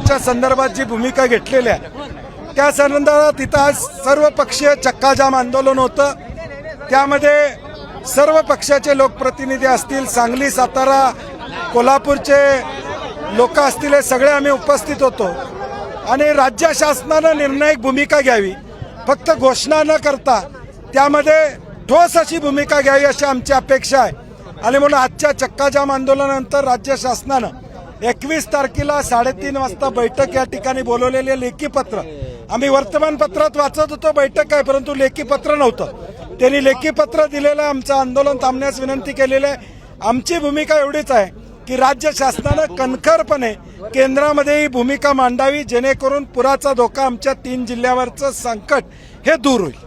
मेट्रोच्या संदर्भात जी भूमिका घेतलेली आहे त्या संदर्भात इथं आज सर्व पक्षीय चक्काजाम आंदोलन होतं। त्यामध्ये सर्व पक्षाचे लोकप्रतिनिधी असतील, सांगली, सातारा, कोल्हापूरचे लोक असतील, हे सगळे आम्ही उपस्थित होतो आणि राज्य शासनानं निर्णायक भूमिका घ्यावी, फक्त घोषणा न करता त्यामध्ये ठोस अशी भूमिका घ्यावी अशी आमची अपेक्षा आहे। आणि म्हणून आजच्या चक्काजाम आंदोलनानंतर राज्य शासनानं 21 तारखेला 3:30 वाजता बैठक या ठिकाणी बोलवलेले लेखी पत्र आम्ही वर्तमानपत्रात वाचत होतो, बैठक आहे, परंतु लेखी पत्र नव्हतं। त्यांनी लेखी पत्र दिलेलं, आमचं आंदोलन थांबण्यास विनंती केलेली आहे। आमची भूमिका एवढीच आहे की राज्य शासनानं कणखरपणे केंद्रामध्ये ही भूमिका मांडावी, जेणेकरून पुराचा धोका आमच्या 3 जिल्ह्यावरचं संकट हे दूर होईल।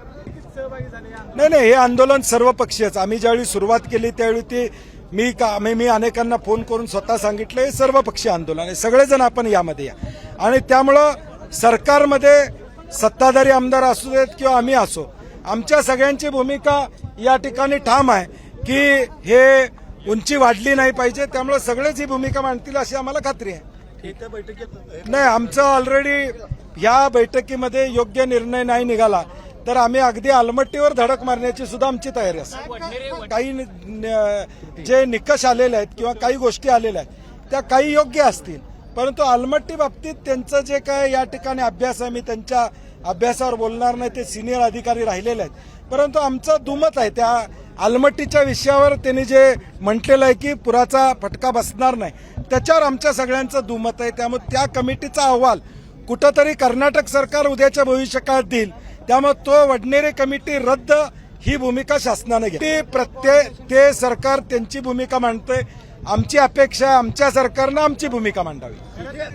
नाही, हे आंदोलन सर्व पक्षीयच। आम्ही ज्यावेळी सुरुवात केली त्यावेळी ते मी अनेकांना फोन करून स्वतः सांगितलं, हे सर्व पक्षीय आंदोलन आहे, सगळेजण आपण यामध्ये या। आणि त्यामुळं सरकारमध्ये सत्ताधारी आमदार असू देत किंवा आम्ही असो, आमच्या सगळ्यांची भूमिका या ठिकाणी ठाम आहे की हे उंची वाढली नाही पाहिजे, त्यामुळे सगळेच ही भूमिका मांडतील अशी आम्हाला खात्री आहे। नाही, आमचं ऑलरेडी या बैठकीमध्ये योग्य निर्णय नाही निघाला तर आम्ही अगदी अलमट्टीवर धडक मारण्याची सुद्धा आमची तयारी असते। काही जे निकष आलेले आहेत किंवा काही गोष्टी आलेल्या आहेत त्या काही योग्य असतील, परंतु अलमट्टी बाबतीत त्यांचं जे काय या ठिकाणी अभ्यास आहे, मी त्यांच्या अभ्यासावर बोलणार नाही, ते सिनियर अधिकारी राहिलेले आहेत, परंतु आमचं दुमत आहे त्या अलमट्टीच्या विषयावर त्यांनी जे म्हटलेलं आहे की पुराचा फटका बसणार नाही, त्याच्यावर आमच्या सगळ्यांचं दुमत आहे। त्यामुळे त्या कमिटीचा अहवाल कुठंतरी कर्नाटक सरकार उद्याच्या भविष्यकाळात देईल, त्यामुळे तो वडनेरे कमिटी रद्द ही भूमिका शासनाने घेतली। ते सरकार त्यांची भूमिका मांडतंय, आमची अपेक्षा आहे आमच्या सरकारनं आमची भूमिका मांडावी।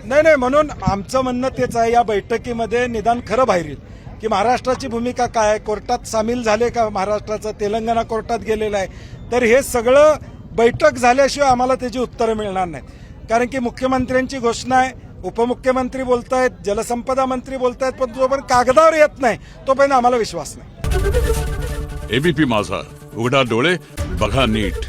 नाही, म्हणून आमचं म्हणणं तेच आहे, या बैठकीमध्ये निदान खरं बाहेर येईल की महाराष्ट्राची भूमिका काय आहे, कोर्टात सामील झाले का महाराष्ट्राचं, तेलंगणा कोर्टात गेलेलं आहे, तर हे सगळं बैठक झाल्याशिवाय आम्हाला त्याची उत्तरं मिळणार नाहीत। कारण की मुख्यमंत्र्यांची घोषणा आहे, उपमुख्यमंत्री बोलतायत, जलसंपदा मंत्री बोलतायत, पण जोपर्यंत कागदावर येत नाही तोपर्यंत आम्हाला विश्वास नाही। एबीपी माझा, उघडा डोळे बघा नीट।